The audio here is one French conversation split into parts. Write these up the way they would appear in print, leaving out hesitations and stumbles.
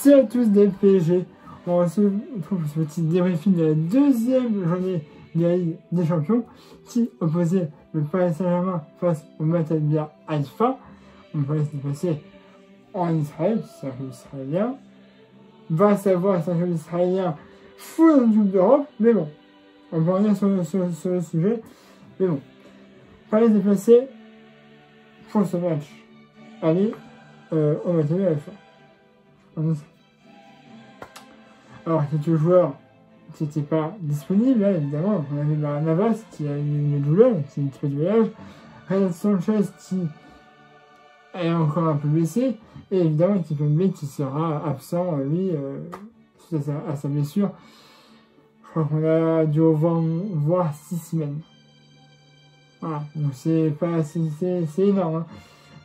Salut à tous des PSG. On se retrouve pour ce petit débriefing de la deuxième journée de la Ligue des Champions qui opposait le Paris Saint-Germain face au Maccabi Haïfa. On va se passer en Israël, c'est un club israélien. Va savoir, c'est un club israélien fou dans le Coupe d'Europe, mais bon, on va revenir sur le sujet. Mais bon, Paris est déplacé pour ce match. Allez, au Maccabi Haïfa. Alors, quelques joueurs qui n'étaient pas disponibles, là, évidemment. On avait Navas qui a eu une douleur, qui est un petit peu de voyage. Renato Sanchez qui est encore un peu blessé. Et évidemment, Kimpembe qui sera absent, lui, suite à sa blessure. Je crois qu'on a dû voir 6 semaines. Voilà, donc c'est énorme. Hein.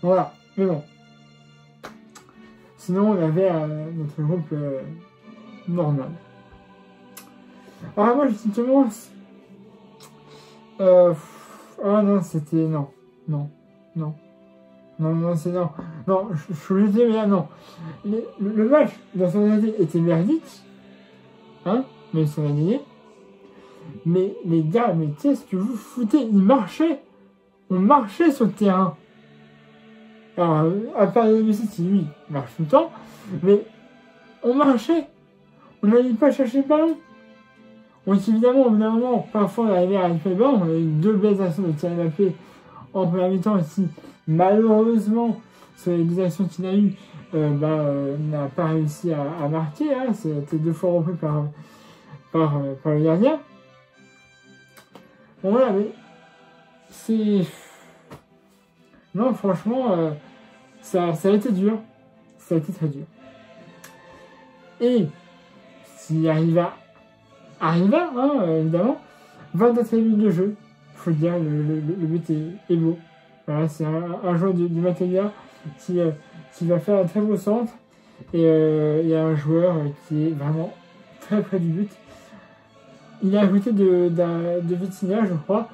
Voilà, mais bon. Sinon, on avait notre groupe normal. Alors moi, je commence. Oh non, c'était non, c'est non. Non, je suis dire, mais là, non. Le match, dans son réalité, était merdique. Hein, mais ils sont gagné. Mais les gars, mais qu'est-ce que vous foutez? Ils marchaient. On marchait sur le terrain. Alors, à part le Messi qui, lui, marche tout le temps, mais on marchait. On n'allait pas chercher le ballon. Donc, évidemment, au bout d'un moment, parfois, on arrivait à récupérer le ballon. On a eu 2 belles actions de Kylian Mbappé en première mi-temps qui, malheureusement, sur les 2 actions qu'il a eues, n'a pas réussi à marquer. Hein. C'était 2 fois repris par le gardien. Bon, voilà, mais c'est... Non, franchement, ça a été dur. Ça a été très dur. Et, s'il arriva, évidemment, 24 minutes de jeu. Faut le dire, le but est beau. Voilà, c'est un joueur du Maccabi qui va faire un très beau centre. Et il y a un joueur qui est vraiment très près du but. Il a ajouté de Vitinha, je crois.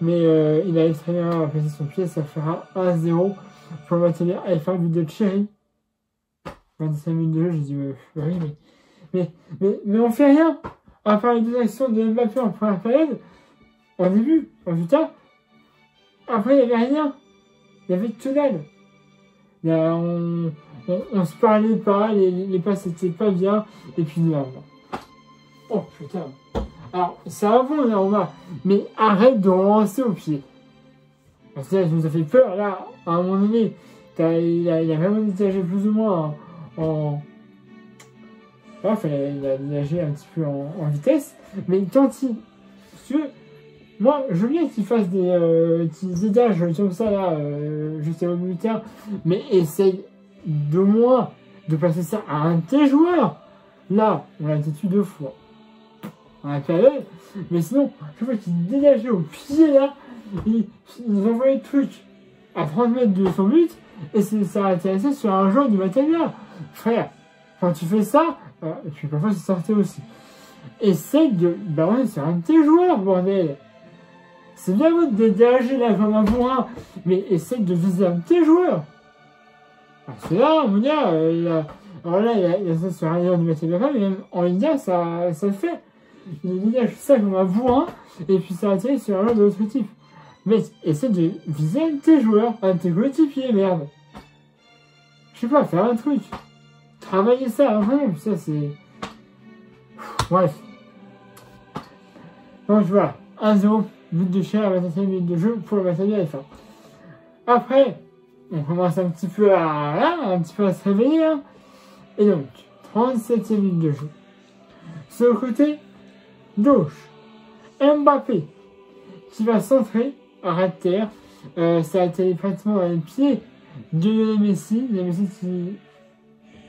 Mais il a très bien placé son pied, ça fera 1-0 pour le Maccabi Haïfa, but de Cherry. 25 minutes de jeu, j'ai dit, oui, mais on fait rien. À part les 2 actions de Mbappé en première période, en début, en tout cas, après il n'y avait rien. Il y avait que dalle. On se parlait pas, les passes étaient pas bien, et puis là. Oh putain. Alors, ça va bon, là, Omar, mais arrête de relancer au pied. Parce que là, ça nous a fait peur, là, à un moment donné. Il a vraiment détagé plus ou moins Bref, il a détagé un petit peu en vitesse. Mais tant si tu veux, moi, je veux bien qu'il fasse qu'il dégage comme ça, là, juste au bout du terrain. Mais essaye de moins de passer ça à un de tes joueurs. Là, on l'a dit 2 fois. On a période, mais sinon, je vois qu'il dégageait au pied là, il envoyait le truc à 30 mètres de son but, et ça a atterrissé sur un joueur du Maccabi. Frère, quand tu fais ça, et puis parfois c'est sorti aussi. Essaye de balancer sur un de tes joueurs, bordel. C'est bien beau de dégager là comme un bourrin, mais essaye de viser un de tes joueurs. Parce que là, mon gars, alors là, il y a ça sur un joueur du Maccabi, mais même en Ligue 1, ça le fait. Il dégage ça comme un bourrin, et puis ça atterrit sur un joueur de l'autre type. Mais essaie de viser un de tes joueurs, un de tes coéquipiers, merde. Je sais pas, faire un truc. Travailler ça, vraiment, ça c'est... Bref. Donc voilà, 1-0, but de Cher à 27e minute de jeu pour le Maccabi Haïfa. Après, on commence un petit peu à se réveiller, hein. Et donc, 37e minute de jeu. Sur le côté gauche, Mbappé qui va centrer à ras de terre. Ça a été pratiquement dans les pieds de Lionel Messi. Lionel Messi qui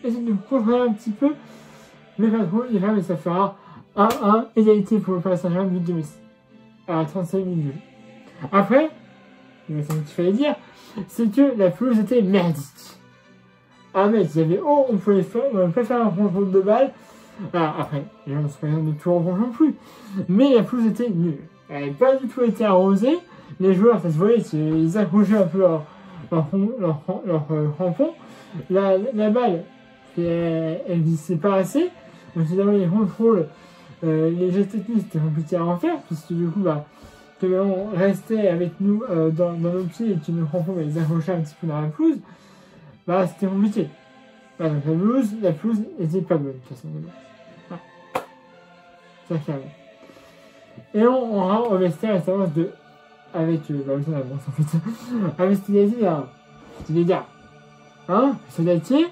essaie de contrôler un petit peu, mais pas trop. Mais ça fera 1-1, égalité pour le Paris Saint-Germain, but de Messi à 35 minutes de jeu. Après, c'est ce qu'il fallait dire, c'est que la pelouse était merdique. Ah mais il y avait on pouvait faire un contrôle de balle. Alors, après, les gens ne se présentent de tout reproche non plus. Mais la pelouse était nulle. Elle n'avait pas du tout été arrosée. Les joueurs, ça se voyait, ils accrochaient un peu leur crampon. La balle, elle glissait pas assez. Donc évidemment les contrôles, les gestes techniques c'était compliqué à en faire, puisque du coup que le ballon restait avec nous dans nos pieds et que nos crampons les accrochaient un petit peu dans la pelouse, c'était compliqué. Voilà, donc la pelouse était pas bonne de toute façon. Voilà. Ça clairement. Et on rentre au vestiaire et ça avance avec on avance en fait. Avec ce qu'il a dit là. Les gars, hein, Soldatier,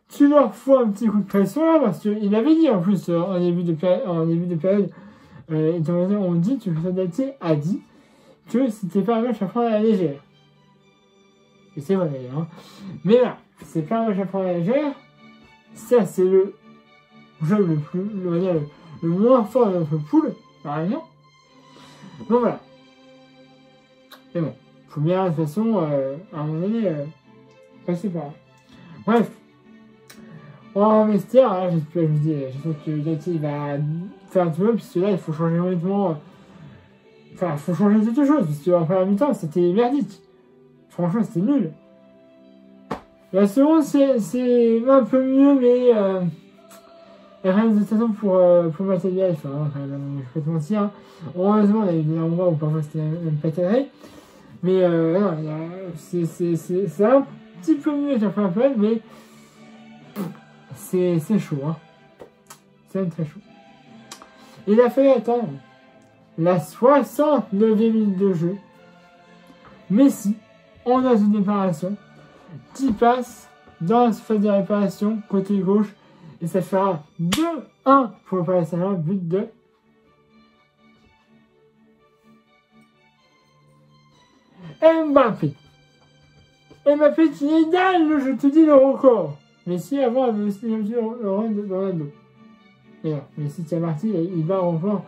tu leur fous un petit coup de pression là, parce qu'il avait dit en plus en début de période, on dit que Soldatier a dit que c'était pas un match à prendre à la légère. Et c'est vrai d'ailleurs. Hein. Mais là, c'est pas un match à prendre à la légère. Ça, c'est le jeu le moins fort de notre poule, carrément. Donc voilà. Mais bon. Faut bien, de toute façon, à un moment donné, passer par là. Bref, on va investir, hein, j'espère que Gatti va faire un petit peu, puisque là, il faut changer honnêtement. Enfin, il faut changer quelque chose, puisque en première mi-temps, c'était merdique. Franchement, c'était nul. La seconde, c'est un peu mieux, mais rien de toute façon pour Mathieu, je vais pas te mentir. Hein. Heureusement, on a eu des moments où parfois c'était même pas cadré. Mais non, c'est un petit peu mieux que la première période, mais c'est chaud. Hein. C'est même très chaud. Il a fallu attendre la 69e minute de jeu. Messi, en a une réparation, qui passe dans la phase de réparation, côté gauche, et ça fera 2-1 pour le Paris Saint-Germain, but de Mbappé qui égale, je te dis, le record. Messi avant avait aussi le run de Ronaldo. Et là, Messi qui est parti, il va au revoir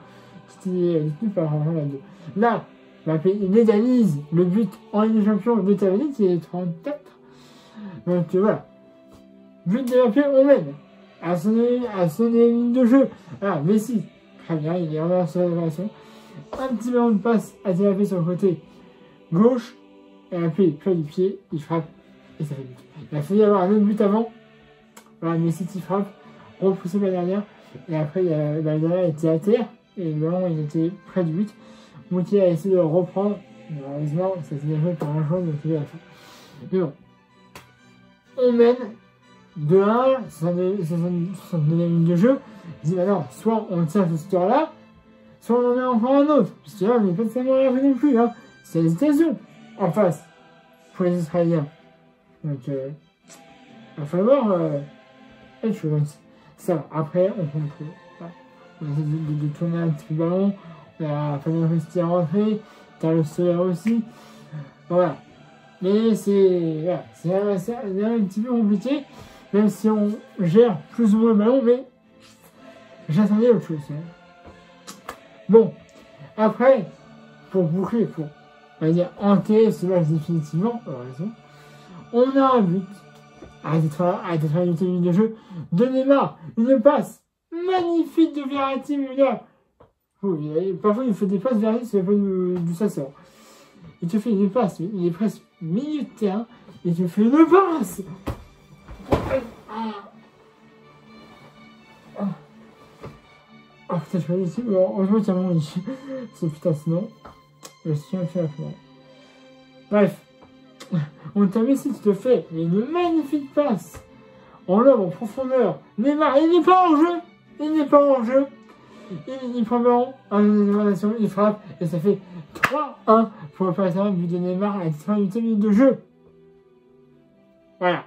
qui est détenu par Ronaldo. Là, Mbappé il égalise le but en Ligue des Champions de Cavani qui est 34. Donc voilà. But de Mbappé, on mène. À son ligne de jeu. Ah, Messi, très bien, il est en sur la relation. Un petit ballon de passe à Mbappé sur le côté gauche, et un pied, du pied, il frappe, et ça fait but. Il a fallu avoir un autre but avant. Voilà, Messi qui frappe, repoussé la dernière, et après, la dernière était à terre, et le ballon, il était près du but. Moutier a essayé de le reprendre, malheureusement, ça s'est joué par un jaune, donc il a la fin. Mais bon, on mène 2-1, 69e minute de jeu. Je dis, non, soit on tient cette histoire-là, soit on en met encore un autre, puisque là, on n'est pas tellement à non plus, hein. C'est l'hésitation en face pour les Israéliens. Donc, il va falloir être chaud. Ça va. Après, on contrôle. Voilà. On essaie de tourner un petit peu le ballon. On a Fabien Rusti à rentrer. Carlos Soler aussi. Voilà. Mais c'est un petit peu compliqué. Même si on gère plus ou moins le ballon. Mais j'attendais autre chose. Hein. Bon. Après, pour boucler, on va dire hanter ce match définitivement, on a un but à 88 minutes de jeu de Neymar, une passe magnifique de Verratti, mon gars. Parfois il fait des passes Verratti, c'est pas du ça sort. Il te fait une passe, il est presque milieu de terrain, et il te fait une passe. Oh putain, je suis pas ici, heureusement qu'il y a mon lit. C'est putain, sinon. Je suis un fait la fin. Bref, on t'a mis si tu te fais une magnifique passe en lobe en profondeur. Neymar, il n'est pas en jeu. Il prend le ballon, il frappe et ça fait 3-1 pour le Paris Saint-Germain, but de Neymar à 88 minutes de jeu. Voilà,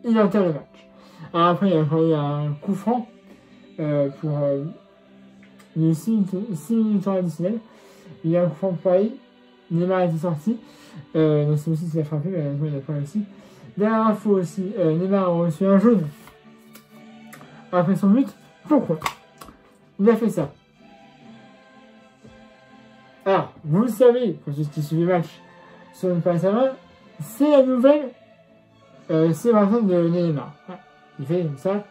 il enterre le match. Alors après, il y a encore eu un coup franc pour 6 minutes additionnelles. Il y a un coup franc pour Paris. Neymar était sorti. Donc c'est aussi ce qu'il a frappé, mais il n'a pas réussi. Dernière info aussi, Neymar a reçu un jaune après son but. Pourquoi il a fait ça? Alors, vous le savez, pour ceux qui suivent le match sur le Paris Saint-Germain, c'est la nouvelle célébration de Neymar. Voilà. Il fait comme ça.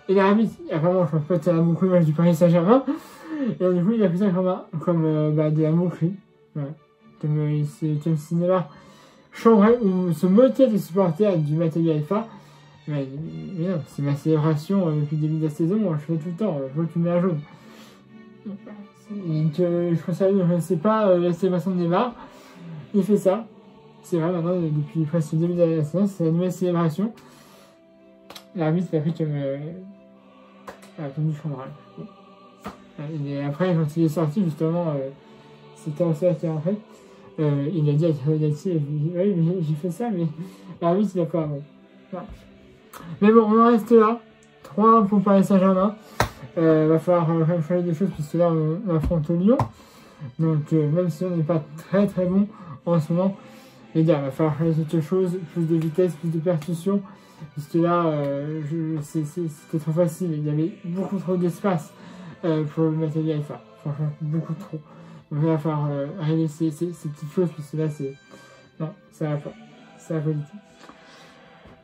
Et l'arbitre, apparemment, je pense pas que tu as beaucoup de matchs du Paris Saint-Germain. Et du coup, il a fait ça comme de la moquerie. Voilà. Comme si Neymar chambrait ou se moquait des supporters du Maccabi Haïfa. Mais non, c'est ma célébration depuis le début de la saison, moi, je fais tout le temps, je vois que tu mets à jaune. Donc, je ne sais pas la célébration de Neymar. Il fait ça. C'est vrai, maintenant, depuis presque le début de la saison, c'est la nouvelle célébration. L'arbitre l'a pris comme du chambral. Et après, quand il est sorti, justement, c'était en ça qui est en fait. Il a dit à Thierry, oui, j'ai fait ça, mais l'arbitre, il a pas. Bon. Voilà. Mais bon, on en reste là. 3 pour Paris Saint-Germain. Va falloir quand même changer des choses, puisque là, on affronte Lyon. Donc, même si on n'est pas très très bon en ce moment, les gars, il va falloir changer quelque chose, plus de vitesse, plus de percussion. Parce que là, c'était trop facile. Il y avait beaucoup trop d'espace pour le mettre à Haïfa. Franchement, beaucoup trop. Donc, il va falloir régler ces petites choses, parce que là, c'est. Non, ça va pas. Ça va pas du tout.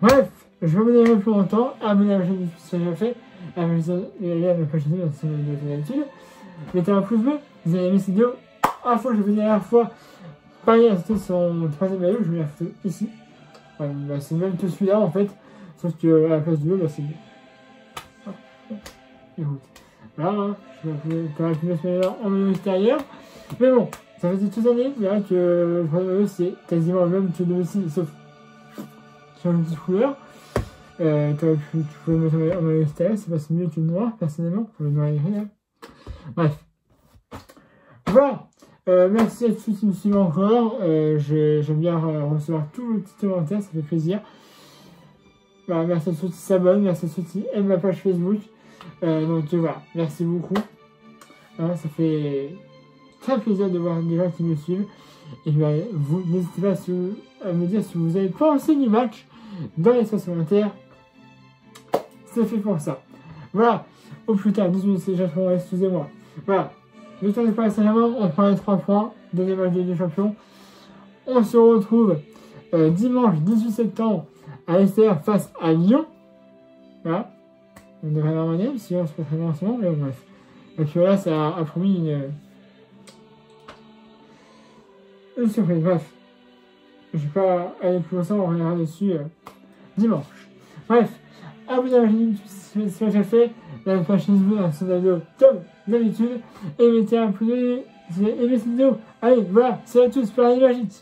Bref, je vais vous dire plus longtemps. Abonnez-vous à la chaîne si ce n'est déjà fait. Abonnez-vous à ma page YouTube, si vous avez l'habitude. Mettez un pouce bleu. Vous avez aimé cette vidéo. À la fois, je vais venir à la fois. Pareil, c'était son 3e maillot. Je mets la photo ici. Enfin, bah, c'est même que celui-là en fait. Sauf que à la place du bleu, bah, c'est bleu. Écoute. Voilà, je vais quand même mettre maillot en maillot extérieur. Mais bon, ça fait toutes les années. Vous verrez que le 3e maillot, c'est quasiment le même que le aussi, sauf sur une petite couleur. Tu peux le mettre en maillot extérieur, c'est pas mieux que le noir, personnellement, pour le noir et gris. Hein. Bref. Voilà. Merci à tous ceux qui me suivent encore. J'aime bien recevoir tous les petits commentaires, ça fait plaisir. Voilà, merci à ceux qui s'abonnent, merci à ceux qui aiment ma page Facebook. Donc voilà, merci beaucoup. Voilà, ça fait très plaisir de voir des gens qui me suivent. Et vous n'hésitez pas à me dire si vous avez pensé du match dans les commentaires. C'est fait pour ça. Voilà. Au plus tard, 12 minutes, c'est déjà trop, excusez-moi. Voilà. Le temps n'est pas assez vraiment, on prend les 3 points. Deuxième match de Ligue des Champions. On se retrouve dimanche 18 septembre à l'extérieur face à Lyon. Voilà. On devrait avoir un game, sinon c'est pas très bien en ce moment, mais bon, bref. Et puis voilà, ça a promis une surprise. Bref. Je ne vais pas aller plus loin, on reviendra dessus dimanche. Bref. Abonnez-vous à la chaîne si c'est déjà fait. La page Facebook dans la vidéo comme d'habitude. Et mettez un pouce bleu si vous avez aimé cette vidéo. Allez, voilà, c'est à tous pour la magique.